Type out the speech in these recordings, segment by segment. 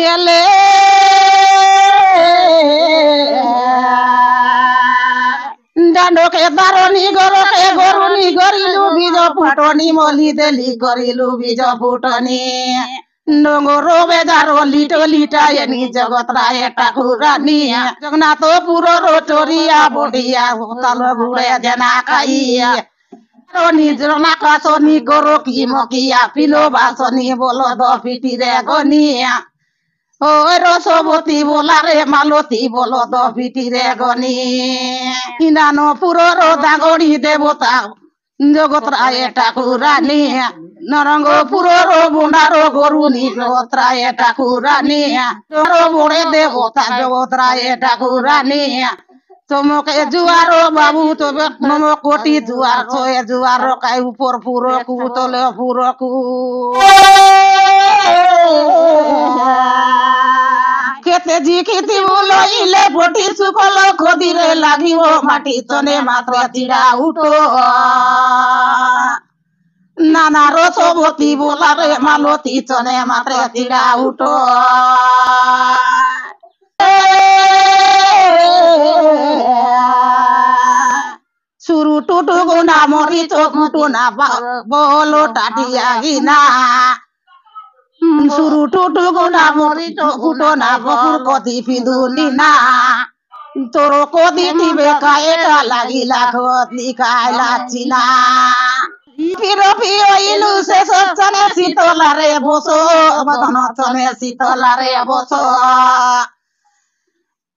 हेले डांडो के बारोनी गोरो के गोरुनी गोरिलू बीज फुटनी मोली देली गोरिलू बीज फुटनी डोंगरो बेदारो लिटो लिटा यनी जगत राय ठाकुरानी जगन्नाथ पुरो रोटोरिया बोडिया तल घुड़े जना खाइया रोनी जना का सोनी गोरो की मकिया पिलो बासनी बोलो दो पिटी रे गोनिया ओ रसवती बोला रे मालती बोलो दो पिटी रे गनी इनानो पुरो रो दागोड़ी देवता जगत राय ठाकुरानी नरंगो पुरो रो बुंडारो गोरुनी जगत राय ठाकुरानी रो बोड़े देवता जगत राय ठाकुरानी তোমকে জুয়ারো বাবু তবে নম কোটি জুয়ার ছয় জুয়ার কাই উপর পুরকু তলে পুরকু খেতে জি খেতে বলো ইলে বটি সুকল খদিরে লাগিব মাটি তনে মাত্র চিড়া উঠো নানা রসবতী বলা রে মালতী তনে মাত্র চিড়া উঠো सुरु टूटू गुना मोरी तो मुटू ना बोलो टाटिया गिना सुरु टूटू गुना मोरी तो मुटू ना बकुर कोदी फिदुली ना तोरो कोदी टिबे काएटा लागिला खोदली कायला चिना फिरो फिरो इलू से सचने सीतोला रे बोसो बदन चने सीतोला रे बोसो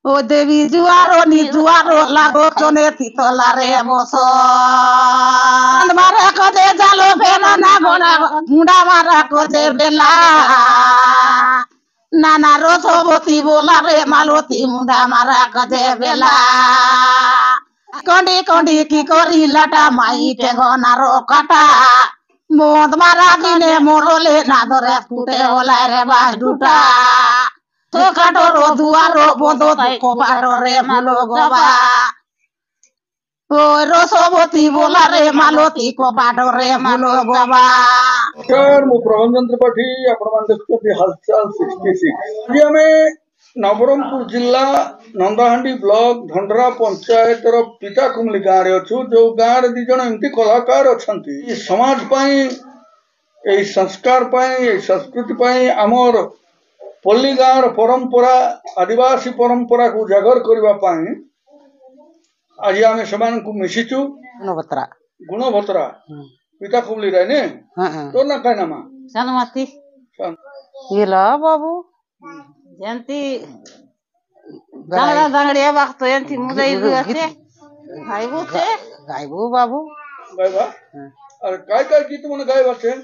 ओ देवी जुआरो नी जुआरो लागो चने तीतला रे बोसो मारा कदे जालो फेना ना गोना मुंडा मारा कदे बेला नाना रसवती बोला रे मालती मुंडा मारा कदे बेला कंडी कंडी की करी लाटा माई टेगना रो काटा मोद मारा दिने मोरले ना धरे फुटे होला रे बास डुटा तो काटोरो दुआरो बोदो कोबारो रे मालो गोबा ओ रसवती बोला रे मालती कोबारो रे मालो गोबा नमस्कार मु प्रबंधन त्रिपाठी आपण देखते हालचाल 66 आज आम नवरंगपुर जिला नंदाहांडी ब्लॉक धंडरा पंचायत पिताकुमली गाँव रे अच्छु जो गाँव दी जन एमती कलाकार अच्छा समाज पाई संस्कार पाई संस्कृति पाई आमर पल्ली गाँव परंपरा आदिवासी परंपरा को उजागर करने आज आम से मिशिचु गुणभद्रा पिता कुमली रे तो ना काय नामा सनमती येला बाबू जंती दांगड़ा दांगड़िया वक्त जंती मुदई गुआते गायबो बाबू गायबा अरे काय गीत मन गायबा छे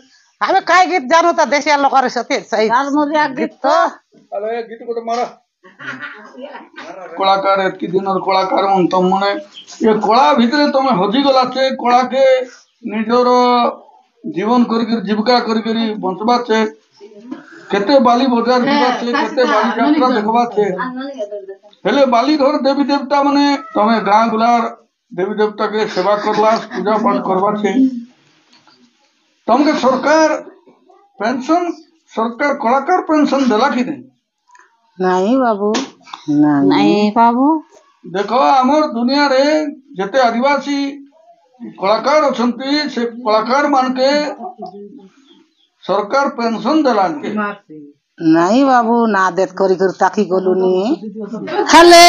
हमें काय गीत जानो ता देशिया लोकर सते सही गालमुरिया गीत तो अरे गीत को मारा कलाकार एतकी दिन कलाकार मन तुम मने ये कला भितरे तुम हजी गला छे कला के निजर जीवन कर जीविका कर बंचबा छे केते बाली बाजार जीवा छे केते बाली यात्रा देखबा छे हेले बाली घर देवी देवता माने तुम गाँ गुलार देवी देवता के सेवा करला पूजा पाठ करबा छे तुमके सरकार पेंशन सरकार कलाकार पेंशन देला कि नहीं बाबू नहीं बाबू देखो आमर दुनिया रे जते आदिवासी कलाकार अछंती से कलाकार मान के सरकार पेंशन देला के नहीं बाबू ना देत करी कर ताकी गोलुनी हले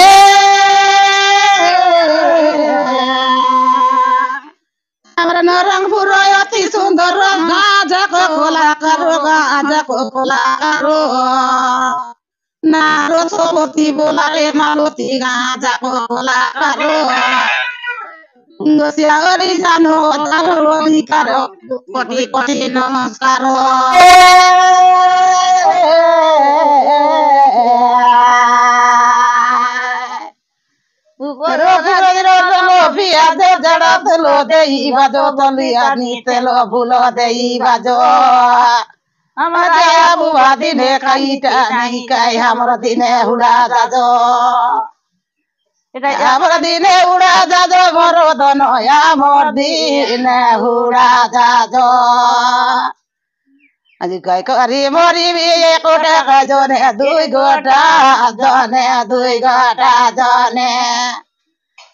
हमरा नरंगपुर अति सुंदर गाजा को खोला करो नारो सोबती बोला रे मालती गाजा को खोला करो गोसिया ओरी जानो तारो करो कोटि कोटि नमस्कार जड़ा तेलो देई बाजो तलिया नी तेलो भूलो देई बाजो हमारे बुआ दिने काईटा नहीं काई हमरा दिने उड़ा जाजो हमरा दिने उड़ा जाजो मोरो दोनो या मोर दिने उड़ा जाजो আজি কয় করি মরিবি কোটা জনে দুই গোটা জনে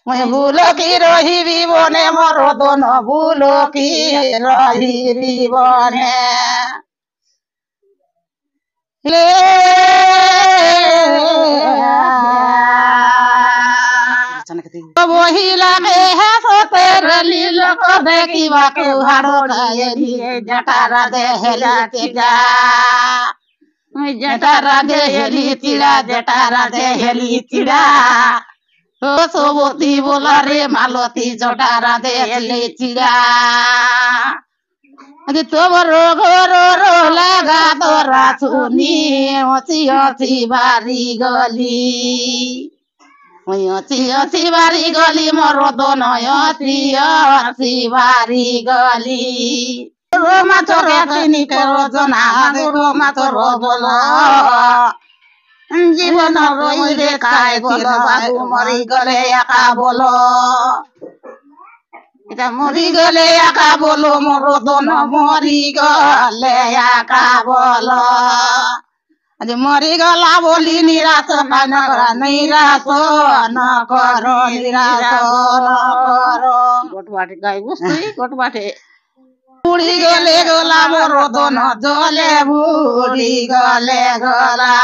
মই ভুলো কি রহিবি বনে মর দন ভুলো কি রহিবি বনে লে বহিলাকে হেসতের লীল দেখিবা কুহাড়ো খায়লি জটারা দেহেলি চিড়া জটারা দেহেলি চিড়া জটারা দেহেলি চিড়া ও সবতী বলারে মালতী জটারা দেহেলি চিড়া তোমার ঘর লাগা তোরা শুনি অচি অচি বাড়ি গলি অচি বাড়ি গলি মর নয় অচি বাড়ি গলি মাছর তিনি রচনা মাছর বল জীবন রইলে খাই বল বাবু মরি গলে একা বল এটা মরি গলে একা বলো মর দন মরি গলে একা বল আজ মরি গলা বলি নিরাশ নিরাশ নকর নিরাশ নকর গোটবাটে গাই বুঝলি গোটবাটে বুড়ি গলে গলা মর দন জলে বুড়ি গলে গলা